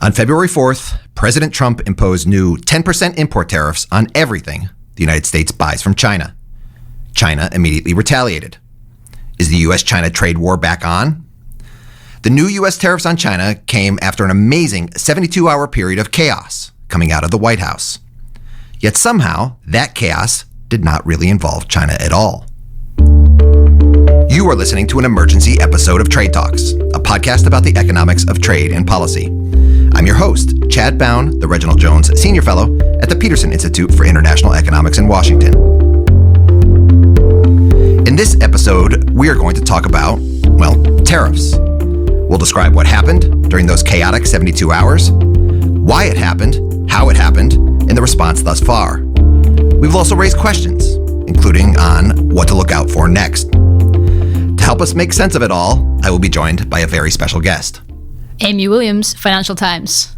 On February 4th, President Trump imposed new 10% import tariffs on everything the United States buys from China. China immediately retaliated. Is the U.S.-China trade war back on? The new U.S. tariffs on China came after an amazing 72-hour period of chaos coming out of the White House. Yet somehow, that chaos did not really involve China at all. You are listening to an emergency episode of Trade Talks, a podcast about the economics of trade and policy. I'm your host, Chad Bown, the Reginald Jones Senior Fellow at the Peterson Institute for International Economics in Washington. In this episode, we are going to talk about, tariffs. We'll describe what happened during those chaotic 72 hours, why it happened, how it happened, and the response thus far. We will also raise questions, including on what to look out for next. To help us make sense of it all, I will be joined by a very special guest. Aime Williams, Financial Times.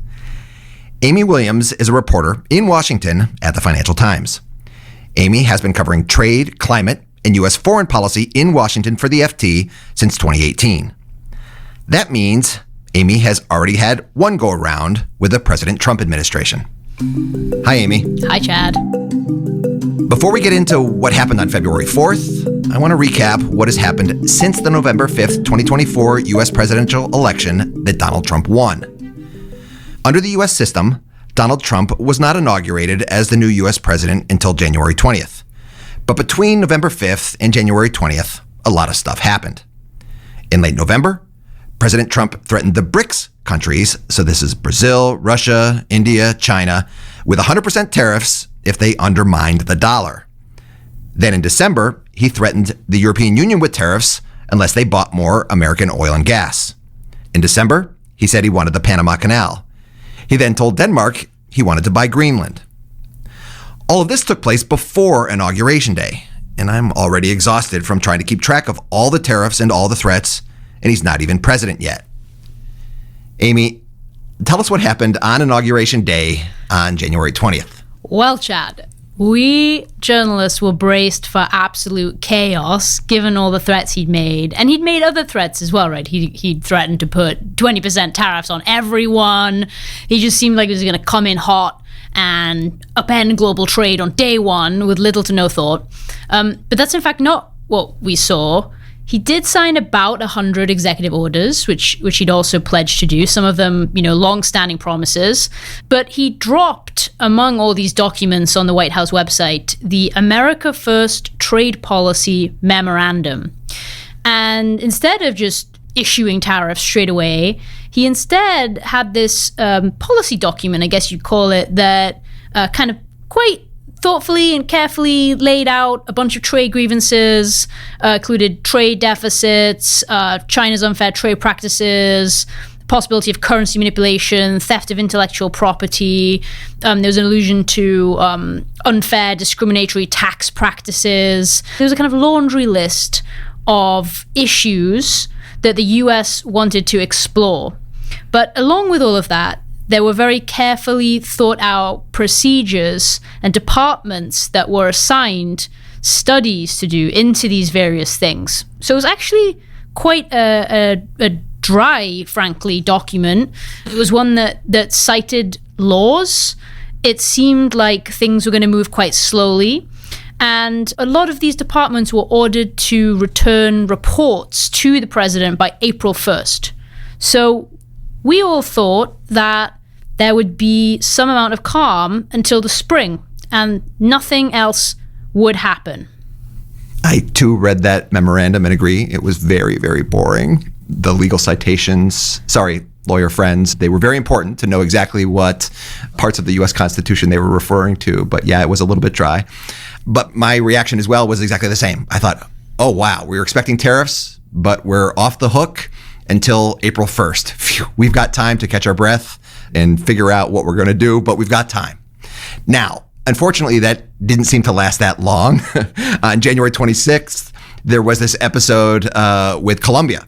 Aime Williams is a reporter in Washington at the Financial Times. Aime has been covering trade, climate, and U.S. foreign policy in Washington for the FT since 2018. That means Aime has already had one go-around with the President Trump administration. Hi, Aime. Hi, Chad. Before we get into what happened on February 4th, I want to recap what has happened since the November 5th, 2024 U.S. presidential election that Donald Trump won. Under the U.S. system, Donald Trump was not inaugurated as the new U.S. president until January 20th. But between November 5th and January 20th, a lot of stuff happened. In late November, President Trump threatened the BRICS countries, so this is Brazil, Russia, India, China, with 100% tariffs if they undermined the dollar. Then in December, he threatened the European Union with tariffs unless they bought more American oil and gas. In December, he said he wanted the Panama Canal. He then told Denmark he wanted to buy Greenland. All of this took place before Inauguration Day, and I'm already exhausted from trying to keep track of all the tariffs and all the threats, and he's not even president yet. Aime, tell us what happened on Inauguration Day on January 20th. Well, Chad, we journalists were braced for absolute chaos given all the threats he'd made. And he'd made other threats as well, right? He'd threatened to put 20% tariffs on everyone. He just seemed like he was going to come in hot and upend global trade on day one with little to no thought. But that's in fact not what we saw. He did sign about 100 executive orders, which he'd also pledged to do, some of them, long-standing promises. But he dropped, among all these documents on the White House website, the America First Trade Policy Memorandum. And instead of just issuing tariffs straight away, he instead had this policy document, I guess you'd call it, that kind of quite thoughtfully and carefully laid out a bunch of trade grievances, included trade deficits, China's unfair trade practices, possibility of currency manipulation, theft of intellectual property. There was an allusion to unfair discriminatory tax practices. There was a kind of laundry list of issues that the US wanted to explore. But along with all of that, there were very carefully thought out procedures and departments that were assigned studies to do into these various things. So it was actually quite a dry, frankly, document. It was one that cited laws. It seemed like things were going to move quite slowly. And a lot of these departments were ordered to return reports to the president by April 1st. So we all thought that there would be some amount of calm until the spring, and nothing else would happen. I, too, read that memorandum and agree. It was very, very boring. The legal citations, lawyer friends, they were very important to know exactly what parts of the U.S. Constitution they were referring to. But yeah, it was a little bit dry. But my reaction as well was exactly the same. I thought, oh, wow, we were expecting tariffs, but we're off the hook until April 1st. Phew, we've got time to catch our breath and figure out what we're going to do, but we've got time. Now, unfortunately, that didn't seem to last that long. On January 26th, there was this episode with Colombia,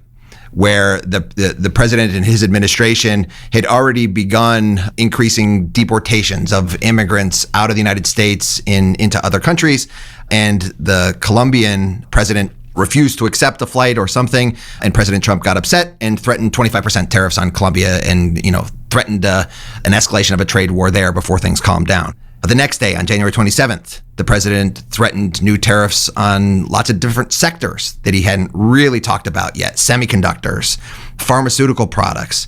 where the president and his administration had already begun increasing deportations of immigrants out of the United States into other countries. And the Colombian president refused to accept the flight or something. And President Trump got upset and threatened 25% tariffs on Colombia and, threatened an escalation of a trade war there before things calmed down. But the next day, on January 27th, the president threatened new tariffs on lots of different sectors that he hadn't really talked about yet. Semiconductors, pharmaceutical products.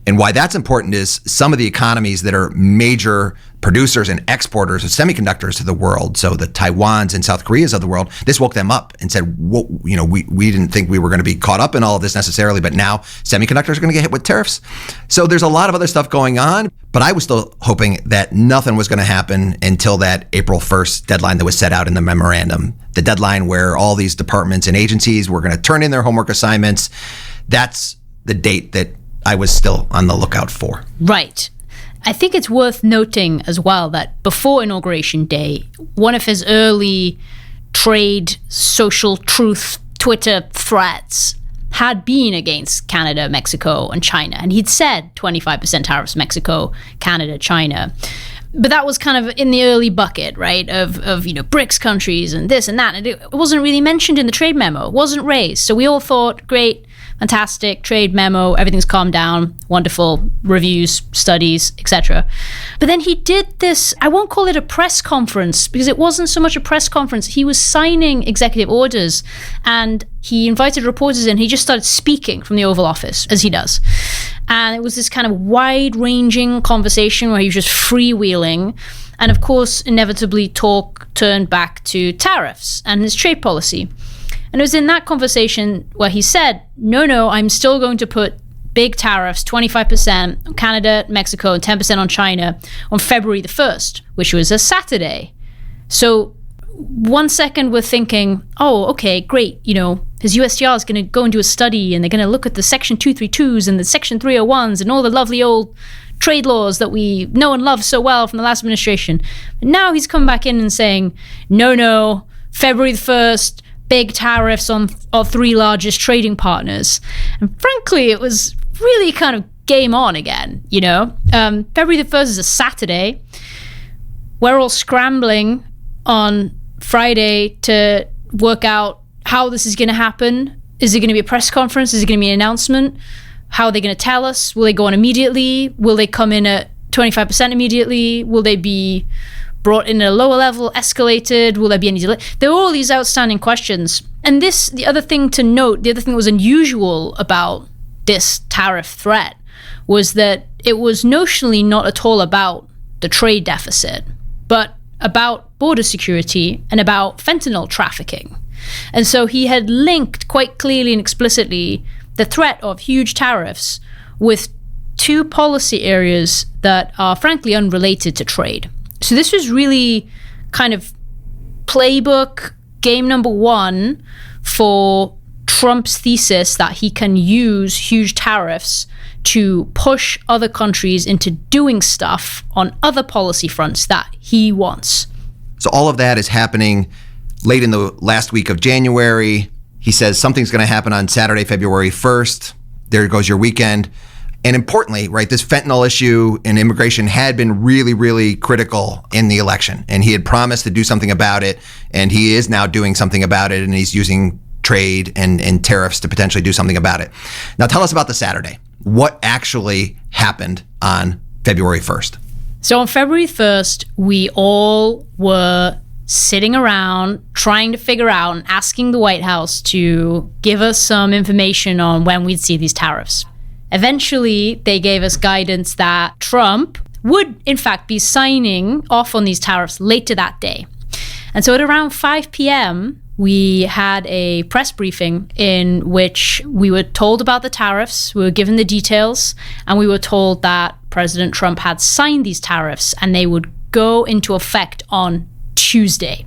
And why that's important is some of the economies that are major producers and exporters of semiconductors to the world, so the Taiwans and South Koreas of the world, this woke them up and said, we didn't think we were going to be caught up in all of this necessarily, but now semiconductors are going to get hit with tariffs. So there's a lot of other stuff going on, but I was still hoping that nothing was going to happen until that April 1st deadline that was set out in the memorandum, the deadline where all these departments and agencies were going to turn in their homework assignments. That's the date that I was still on the lookout for. Right. I think it's worth noting as well that before Inauguration Day, one of his early trade social truth Twitter threats had been against Canada, Mexico, and China. And he'd said 25% tariffs, Mexico, Canada, China. But that was kind of in the early bucket, right, of BRICS countries and this and that. And it wasn't really mentioned in the trade memo. It wasn't raised. So we all thought, great, fantastic, trade memo, everything's calmed down, wonderful, reviews, studies, etc. But then he did this, I won't call it a press conference, because it wasn't so much a press conference. He was signing executive orders, and he invited reporters in. He just started speaking from the Oval Office, as he does. And it was this kind of wide-ranging conversation where he was just freewheeling. And of course, inevitably, talk turned back to tariffs and his trade policy. And it was in that conversation where he said, no, I'm still going to put big tariffs, 25% on Canada, Mexico, and 10% on China on February the 1st, which was a Saturday. So 1 second we're thinking, oh, okay, great. His USTR is going to go and do a study, and they're going to look at the Section 232s and the Section 301s and all the lovely old trade laws that we know and love so well from the last administration. But now he's come back in and saying, no, February the 1st, big tariffs on our three largest trading partners. And frankly, it was really kind of game on again, February the 1st is a Saturday. We're all scrambling on Friday to work out how this is going to happen. Is it going to be a press conference? Is it going to be an announcement? How are they going to tell us? Will they go on immediately? Will they come in at 25% immediately? Will they be brought in at a lower level, escalated? Will there be any delay? There were all these outstanding questions. And the other thing to note, the other thing that was unusual about this tariff threat was that it was notionally not at all about the trade deficit, but about border security and about fentanyl trafficking. And so he had linked quite clearly and explicitly the threat of huge tariffs with two policy areas that are frankly unrelated to trade. So this was really kind of playbook game number one for Trump's thesis that he can use huge tariffs to push other countries into doing stuff on other policy fronts that he wants. So all of that is happening late in the last week of January. He says something's going to happen on Saturday, February 1st. There goes your weekend. And importantly, right, this fentanyl issue and immigration had been really, really critical in the election. And he had promised to do something about it. And he is now doing something about it. And he's using trade and tariffs to potentially do something about it. Now, tell us about the Saturday. What actually happened on February 1st? So on February 1st, we all were sitting around trying to figure out and asking the White House to give us some information on when we'd see these tariffs. Eventually, they gave us guidance that Trump would, in fact, be signing off on these tariffs later that day. And so at around 5 p.m., we had a press briefing in which we were told about the tariffs, we were given the details, and we were told that President Trump had signed these tariffs and they would go into effect on Tuesday.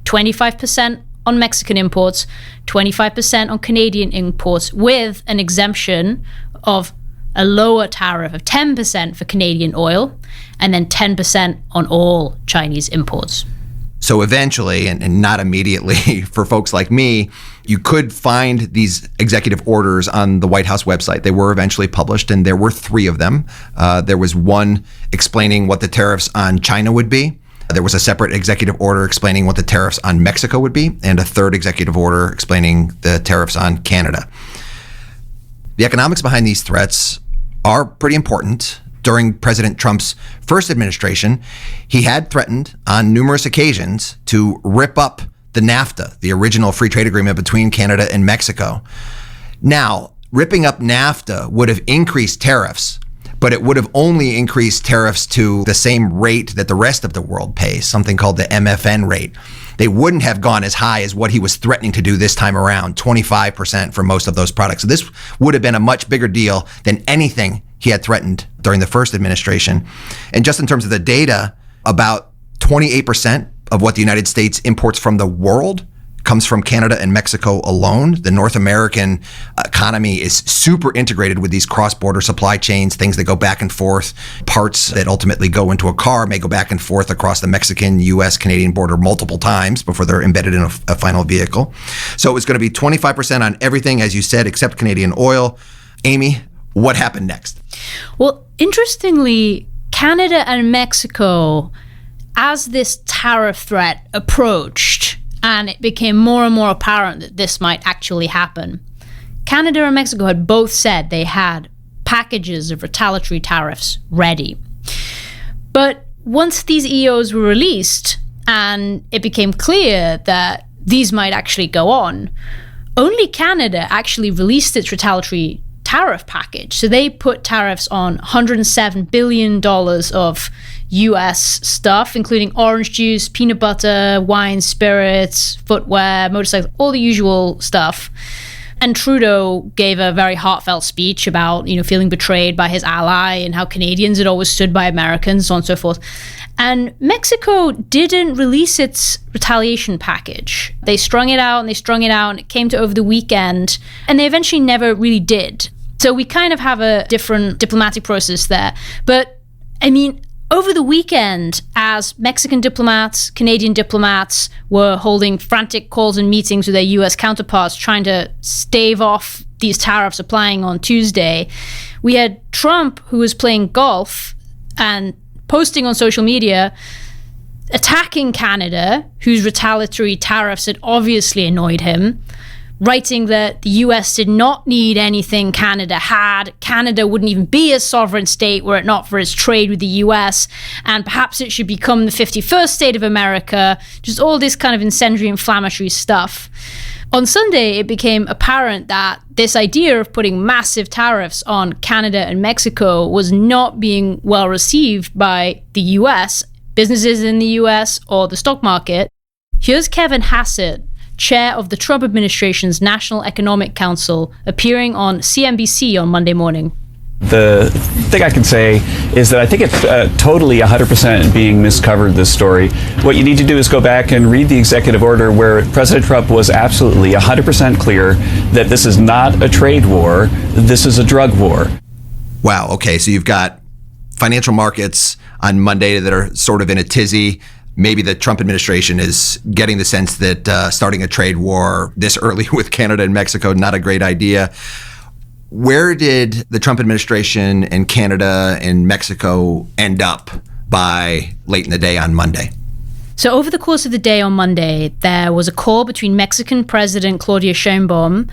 25% on Mexican imports, 25% on Canadian imports, with an exemption of a lower tariff of 10% for Canadian oil, and then 10% on all Chinese imports. So eventually, and not immediately for folks like me, you could find these executive orders on the White House website. They were eventually published, and there were 3 of them. There was one explaining what the tariffs on China would be. There was a separate executive order explaining what the tariffs on Mexico would be, and a third executive order explaining the tariffs on Canada. The economics behind these threats are pretty important. During President Trump's first administration, he had threatened on numerous occasions to rip up the NAFTA, the original free trade agreement between Canada and Mexico. Now, ripping up NAFTA would have increased tariffs, but it would have only increased tariffs to the same rate that the rest of the world pays, something called the MFN rate. They wouldn't have gone as high as what he was threatening to do this time around, 25% for most of those products. So this would have been a much bigger deal than anything he had threatened during the first administration. And just in terms of the data, about 28% of what the United States imports from the world comes from Canada and Mexico alone. The North American economy is super integrated with these cross-border supply chains, things that go back and forth. Parts that ultimately go into a car may go back and forth across the Mexican, US, Canadian border multiple times before they're embedded in a final vehicle. So it was going to be 25% on everything, as you said, except Canadian oil. Amy, what happened next? Well, interestingly, Canada and Mexico, as this tariff threat approached, and it became more and more apparent that this might actually happen, Canada and Mexico had both said they had packages of retaliatory tariffs ready. But once these EOs were released and it became clear that these might actually go on, only Canada actually released its retaliatory tariff package. So they put tariffs on $107 billion of US stuff, including orange juice, peanut butter, wine, spirits, footwear, motorcycles, all the usual stuff. And Trudeau gave a very heartfelt speech about, feeling betrayed by his ally and how Canadians had always stood by Americans, so on and so forth. And Mexico didn't release its retaliation package. They strung it out, and it came to over the weekend, and they eventually never really did. So we kind of have a different diplomatic process there. But, over the weekend, as Mexican diplomats, Canadian diplomats were holding frantic calls and meetings with their US counterparts trying to stave off these tariffs applying on Tuesday, we had Trump, who was playing golf and posting on social media, attacking Canada, whose retaliatory tariffs had obviously annoyed him, writing that the US did not need anything Canada had. Canada wouldn't even be a sovereign state were it not for its trade with the US, and perhaps it should become the 51st state of America. Just all this kind of incendiary, inflammatory stuff. On Sunday, it became apparent that this idea of putting massive tariffs on Canada and Mexico was not being well received by the US, businesses in the US, or the stock market. Here's Kevin Hassett, chair of the Trump administration's National Economic Council, appearing on CNBC on Monday morning. The thing I can say is that I think it's totally 100% being miscovered, this story. What you need to do is go back and read the executive order where President Trump was absolutely 100% clear that this is not a trade war, this is a drug war. Wow, okay, so you've got financial markets on Monday that are sort of in a tizzy. Maybe the Trump administration is getting the sense that starting a trade war this early with Canada and Mexico, not a great idea. Where did the Trump administration and Canada and Mexico end up by late in the day on Monday? So over the course of the day on Monday, there was a call between Mexican President Claudia Sheinbaum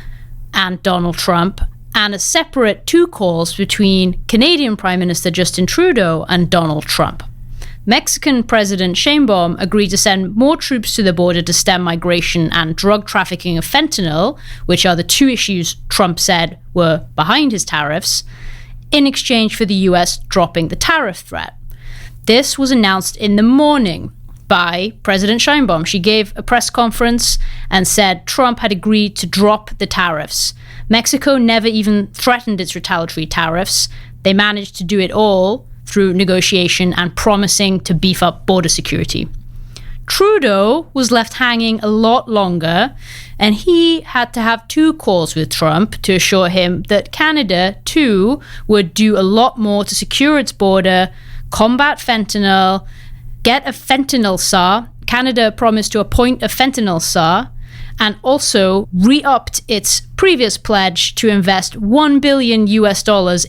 and Donald Trump, and a separate two calls between Canadian Prime Minister Justin Trudeau and Donald Trump. Mexican President Sheinbaum agreed to send more troops to the border to stem migration and drug trafficking of fentanyl, which are the two issues Trump said were behind his tariffs, in exchange for the US dropping the tariff threat. This was announced in the morning by President Sheinbaum. She gave a press conference and said Trump had agreed to drop the tariffs. Mexico never even threatened its retaliatory tariffs. They managed to do it all through negotiation and promising to beef up border security. Trudeau was left hanging a lot longer, and he had to have two calls with Trump to assure him that Canada, too, would do a lot more to secure its border, combat fentanyl, get a fentanyl czar. Canada promised to appoint a fentanyl czar, and also re-upped its previous pledge to invest $1 billion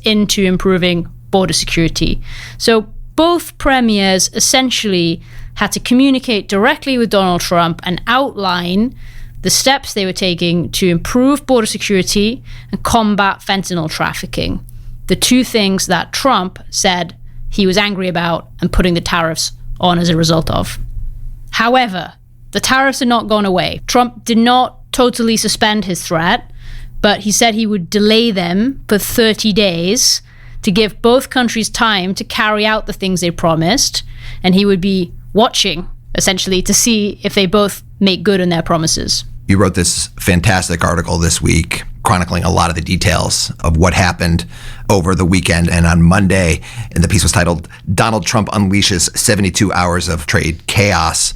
into improving border security. So both premiers essentially had to communicate directly with Donald Trump and outline the steps they were taking to improve border security and combat fentanyl trafficking, the two things that Trump said he was angry about and putting the tariffs on as a result of. However, the tariffs had not gone away. Trump did not totally suspend his threat, but he said he would delay them for 30 days to give both countries time to carry out the things they promised, and he would be watching, essentially, to see if they both make good on their promises. You wrote this fantastic article this week chronicling a lot of the details of what happened over the weekend and on Monday, and the piece was titled, "Donald Trump Unleashes 72 Hours of Trade Chaos."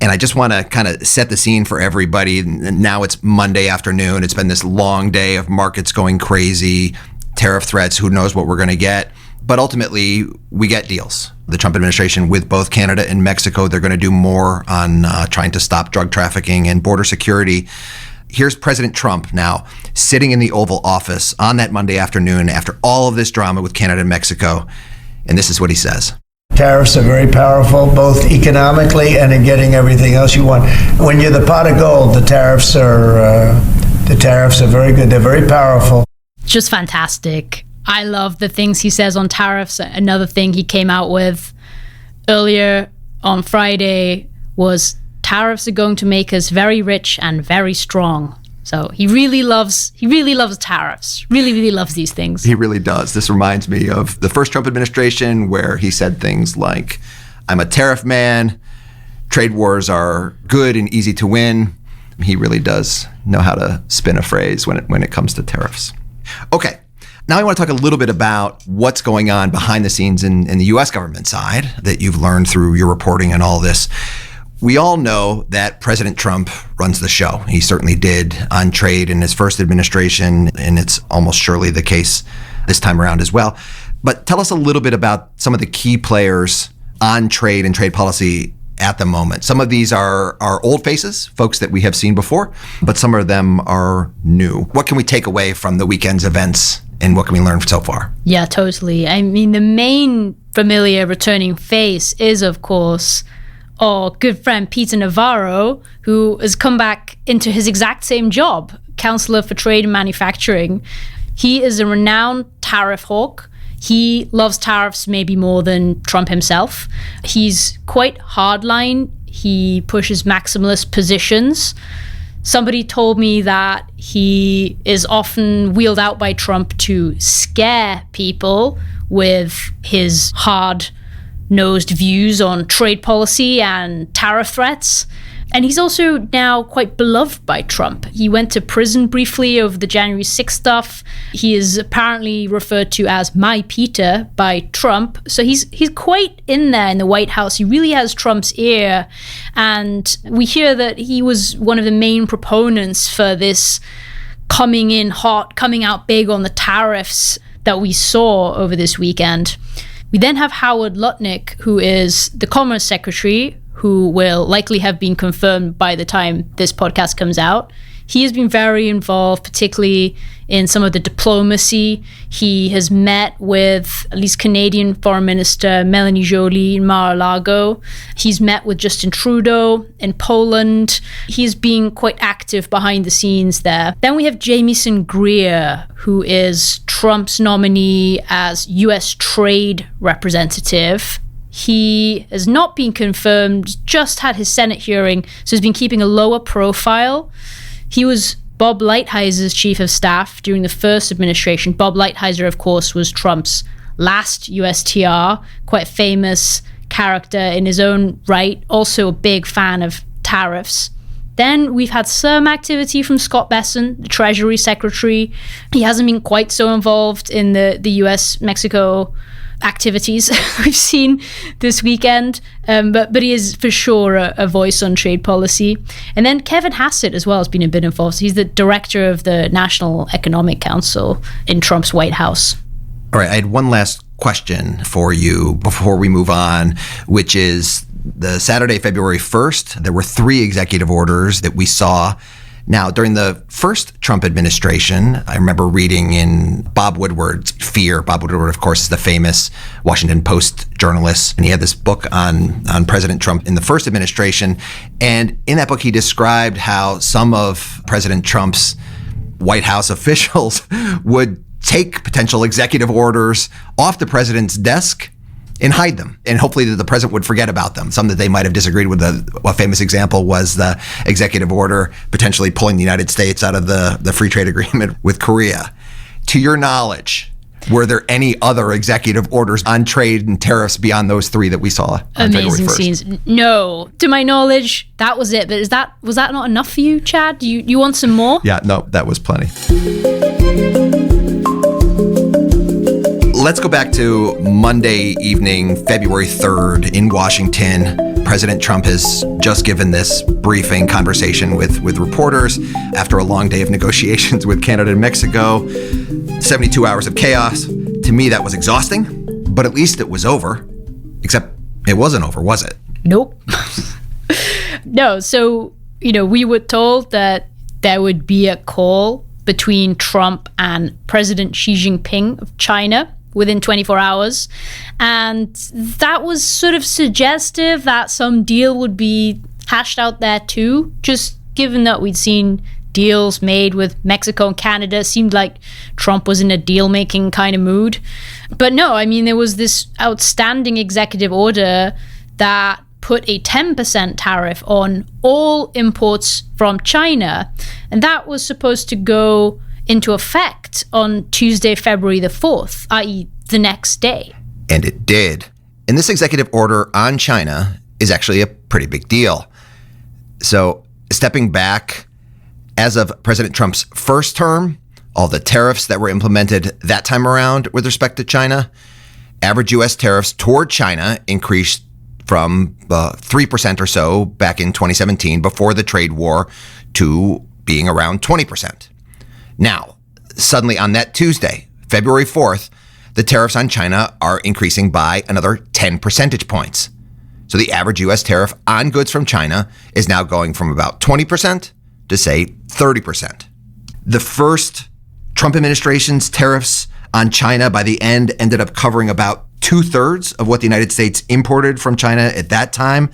And I just want to kind of set the scene for everybody. Now it's Monday afternoon. It's been this long day of markets going crazy, tariff threats, who knows what we're going to get. But ultimately, we get deals. The Trump administration with both Canada and Mexico, they're going to do more on trying to stop drug trafficking and border security. Here's President Trump now sitting in the Oval Office on that Monday afternoon after all of this drama with Canada and Mexico. And this is what he says. Tariffs are very powerful, both economically and in getting everything else you want. When you're the pot of gold, the tariffs are very good. They're very powerful. Just fantastic. I love the things he says on tariffs. Another thing he came out with earlier on Friday was tariffs are going to make us very rich and very strong. So he really loves tariffs, really loves these things. He really does. This reminds me of the first Trump administration where he said things like, "I'm a tariff man, trade wars are good and easy to win." He really does know how to spin a phrase when it comes to tariffs. Okay. Now I want to talk a little bit about what's going on behind the scenes in the U.S. government side that you've learned through your reporting and all this. We all know that President Trump runs the show. He certainly did on trade in his first administration, and it's almost surely the case this time around as well. But tell us a little bit about some of the key players on trade and trade policy at the moment. Some of these are old faces, folks that we have seen before, but some of them are new. What can we take away from the weekend's events, and what can we learn so far? Yeah, totally. I mean, the main familiar returning face is, of course, our good friend Peter Navarro, who has come back into his exact same job, Counselor for Trade and Manufacturing. He is a renowned tariff hawk. He loves tariffs maybe more than Trump himself. He's quite hardline. He pushes maximalist positions. Somebody told me that he is often wheeled out by Trump to scare people with his hard-nosed views on trade policy and tariff threats. And he's also now quite beloved by Trump. He went to prison briefly over the January 6th stuff. He is apparently referred to as My Peter by Trump. So he's quite in there in the White House. He really has Trump's ear. And we hear that he was one of the main proponents for this coming in hot, coming out big on the tariffs that we saw over this weekend. We then have Howard Lutnick, who is the Commerce Secretary, who will likely have been confirmed by the time this podcast comes out. He has been very involved, particularly in some of the diplomacy. He has met with at least Canadian Foreign Minister Melanie Joly in Mar-a-Lago. He's met with Justin Trudeau in Poland. He's been quite active behind the scenes there. Then we have Jamieson Greer, who is Trump's nominee as U.S. Trade Representative. He has not been confirmed, just had his Senate hearing, so he's been keeping a lower profile. He was Bob Lighthizer chief of staff during the first administration. Bob Lighthizer, of course, was Trump's last USTR, quite famous character in his own right, also a big fan of tariffs. Then we've had some activity from Scott Bessent, the Treasury Secretary. He hasn't been quite so involved in the US-Mexico activities we've seen this weekend, but he is for sure a voice on trade policy. And then Kevin Hassett as well has been a bit involved. He's the director of the National Economic Council in Trump's White House. All right, I had one last question for you before we move on, which is the Saturday, February 1st, there were 3 executive orders that we saw Now, during the first Trump administration, I remember reading in Bob Woodward's Fear. Bob Woodward, of course, is the famous Washington Post journalist, and he had this book on President Trump in the first administration. And in that book, he described how some of President Trump's White House officials would take potential executive orders off the president's desk and hide them. And hopefully the president would forget about them. Some that they might have disagreed with. A famous example was the executive order potentially pulling the United States out of the free trade agreement with Korea. To your knowledge, were there any other executive orders on trade and tariffs beyond those three that we saw on Amazing February 1st? scenes. No. To my knowledge, that was it. But was that not enough for you, Chad? You want some more? Yeah, no, that was plenty. Let's go back to Monday evening, February 3rd in Washington. President Trump has just given this briefing conversation with reporters after a long day of negotiations with Canada and Mexico. 72 hours of chaos. To me, that was exhausting, but at least it was over. Except it wasn't over, was it? Nope. No, so, we were told that there would be a call between Trump and President Xi Jinping of China within 24 hours. And that was sort of suggestive that some deal would be hashed out there too, just given that we'd seen deals made with Mexico and Canada. It seemed like Trump was in a deal-making kind of mood. But no, there was this outstanding executive order that put a 10% tariff on all imports from China. And that was supposed to go into effect on Tuesday, February the 4th, i.e. the next day. And it did. And this executive order on China is actually a pretty big deal. So stepping back, as of President Trump's first term, all the tariffs that were implemented that time around with respect to China, average U.S. tariffs toward China increased from 3% or so back in 2017 before the trade war to being around 20%. Now, suddenly on that Tuesday, February 4th, the tariffs on China are increasing by another 10 percentage points. So the average U.S. tariff on goods from China is now going from about 20% to, say, 30%. The first Trump administration's tariffs on China by the end ended up covering about 2/3 of what the United States imported from China at that time.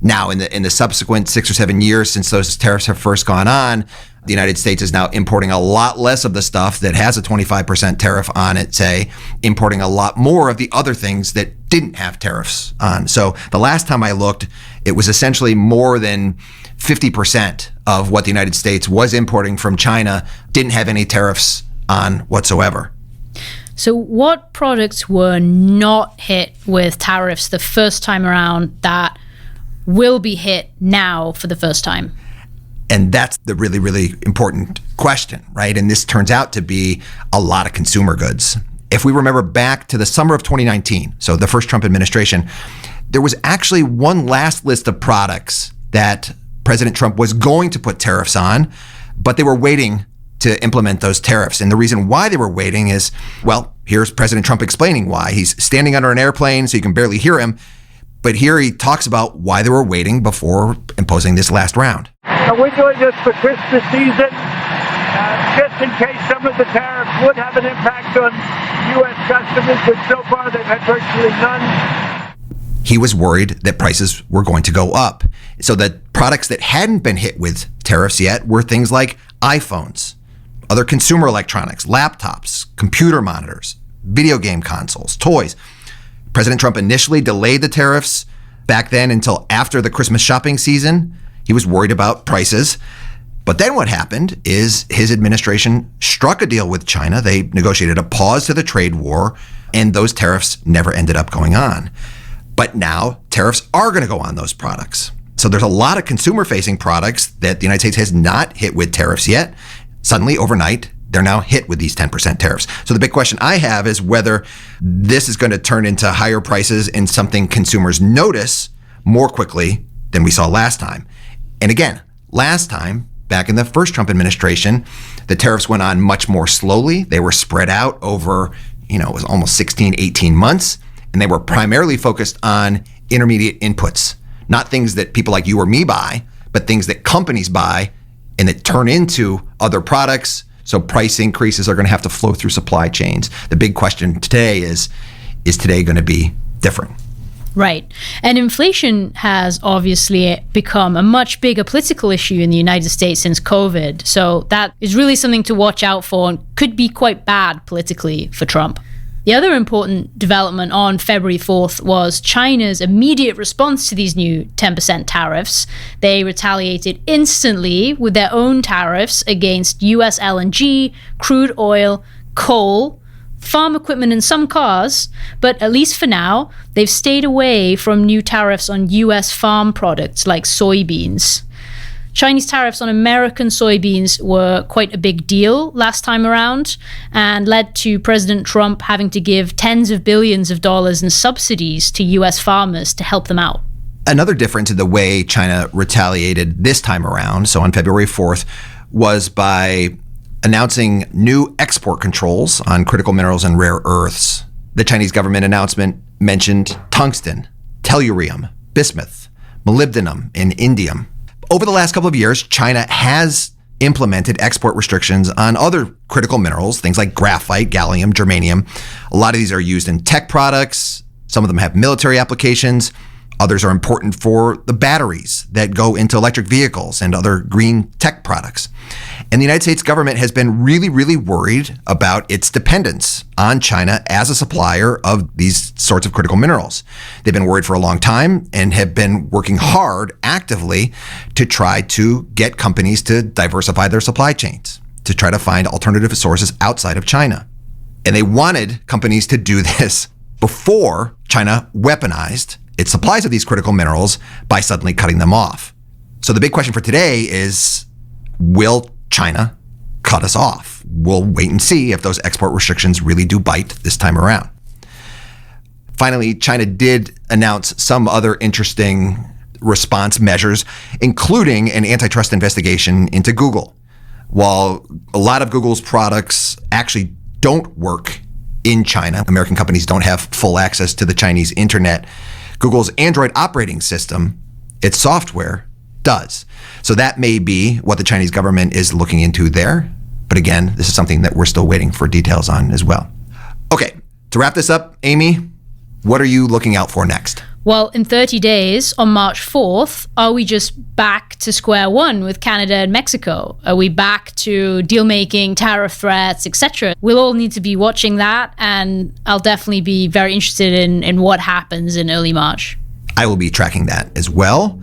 Now, in the subsequent 6 or 7 years since those tariffs have first gone on, the United States is now importing a lot less of the stuff that has a 25% tariff on it, say, importing a lot more of the other things that didn't have tariffs on. So the last time I looked, it was essentially more than 50% of what the United States was importing from China didn't have any tariffs on whatsoever. So what products were not hit with tariffs the first time around that will be hit now for the first time? And that's the really, really important question, right? And this turns out to be a lot of consumer goods. If we remember back to the summer of 2019, so the first Trump administration, there was actually one last list of products that President Trump was going to put tariffs on, but they were waiting to implement those tariffs. And the reason why they were waiting is, well, here's President Trump explaining why. He's standing under an airplane, so you can barely hear him. But here he talks about why they were waiting before imposing this last round. We're doing this for Christmas season, just in case some of the tariffs would have an impact on U.S. customers, but so far they've had virtually none. He was worried that prices were going to go up. So that products that hadn't been hit with tariffs yet were things like iPhones, other consumer electronics, laptops, computer monitors, video game consoles, toys. President Trump initially delayed the tariffs back then until after the Christmas shopping season. He was worried about prices. But then what happened is his administration struck a deal with China. They negotiated a pause to the trade war, and those tariffs never ended up going on. But now tariffs are going to go on those products. So there's a lot of consumer-facing products that the United States has not hit with tariffs yet. Suddenly, overnight, they're now hit with these 10% tariffs. So the big question I have is whether this is going to turn into higher prices and something consumers notice more quickly than we saw last time. And again, last time, back in the first Trump administration, the tariffs went on much more slowly. They were spread out over, it was almost 16, 18 months. And they were primarily focused on intermediate inputs, not things that people like you or me buy, but things that companies buy and that turn into other products. So price increases are going to have to flow through supply chains. The big question today is today going to be different? Right. And inflation has obviously become a much bigger political issue in the United States since COVID. So that is really something to watch out for and could be quite bad politically for Trump. The other important development on February 4th was China's immediate response to these new 10% tariffs. They retaliated instantly with their own tariffs against US LNG, crude oil, coal, farm equipment and some cars, but at least for now, they've stayed away from new tariffs on US farm products like soybeans. Chinese tariffs on American soybeans were quite a big deal last time around and led to President Trump having to give tens of billions of dollars in subsidies to US farmers to help them out. Another difference in the way China retaliated this time around, so on February 4th, was by announcing new export controls on critical minerals and rare earths. The Chinese government announcement mentioned tungsten, tellurium, bismuth, molybdenum, and indium. Over the last couple of years, China has implemented export restrictions on other critical minerals, things like graphite, gallium, germanium. A lot of these are used in tech products. Some of them have military applications. Others are important for the batteries that go into electric vehicles and other green tech products. And the United States government has been really, really worried about its dependence on China as a supplier of these sorts of critical minerals. They've been worried for a long time and have been working hard actively to try to get companies to diversify their supply chains, to try to find alternative sources outside of China. And they wanted companies to do this before China weaponized its supplies of these critical minerals by suddenly cutting them off. So the big question for today is, will China cut us off? We'll wait and see if those export restrictions really do bite this time around. Finally, China did announce some other interesting response measures, including an antitrust investigation into Google. While a lot of Google's products actually don't work in China, American companies don't have full access to the Chinese internet, Google's Android operating system, its software, does. So that may be what the Chinese government is looking into there. But again, this is something that we're still waiting for details on as well. Okay, to wrap this up, Amy, what are you looking out for next? Well, in 30 days, on March 4th, are we just back to square one with Canada and Mexico? Are we back to deal-making, tariff threats, etc.? We'll all need to be watching that, and I'll definitely be very interested in what happens in early March. I will be tracking that as well.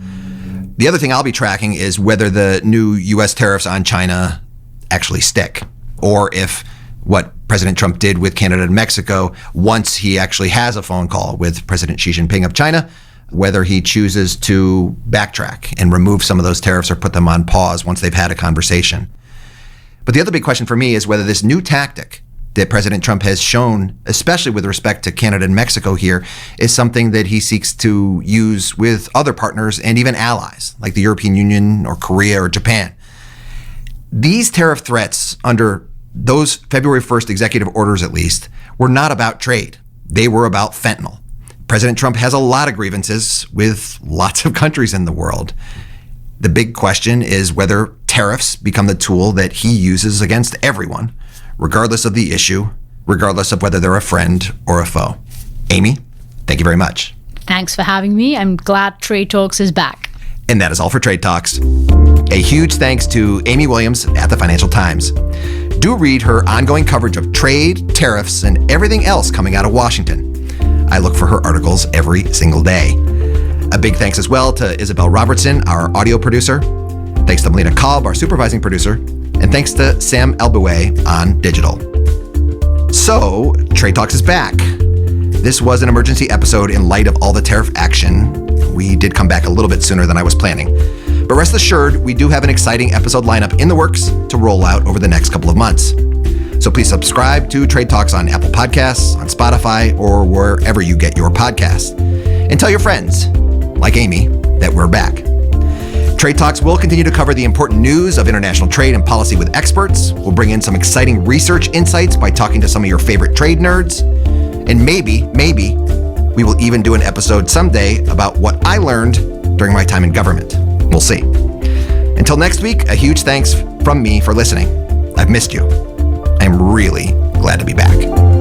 The other thing I'll be tracking is whether the new U.S. tariffs on China actually stick, or if what President Trump did with Canada and Mexico, once he actually has a phone call with President Xi Jinping of China, whether he chooses to backtrack and remove some of those tariffs or put them on pause once they've had a conversation. But the other big question for me is whether this new tactic that President Trump has shown, especially with respect to Canada and Mexico here, is something that he seeks to use with other partners and even allies, like the European Union or Korea or Japan. These tariff threats under those February 1st executive orders, at least, were not about trade. They were about fentanyl. President Trump has a lot of grievances with lots of countries in the world. The big question is whether tariffs become the tool that he uses against everyone, regardless of the issue, regardless of whether they're a friend or a foe. Amy, thank you very much. Thanks for having me. I'm glad Trade Talks is back. And that is all for Trade Talks. A huge thanks to Aime Williams at the Financial Times. Do read her ongoing coverage of trade, tariffs, and everything else coming out of Washington. I look for her articles every single day. A big thanks as well to Isabel Robertson, our audio producer. Thanks to Melina Kalb, our supervising producer. And thanks to Sam Elboué on digital. So, Trade Talks is back. This was an emergency episode in light of all the tariff action. We did come back a little bit sooner than I was planning. But rest assured, we do have an exciting episode lineup in the works to roll out over the next couple of months. So please subscribe to Trade Talks on Apple Podcasts, on Spotify, or wherever you get your podcasts. And tell your friends, like Amy, that we're back. Trade Talks will continue to cover the important news of international trade and policy with experts. We'll bring in some exciting research insights by talking to some of your favorite trade nerds. And maybe, we will even do an episode someday about what I learned during my time in government. We'll see. Until next week, a huge thanks from me for listening. I've missed you. I'm really glad to be back.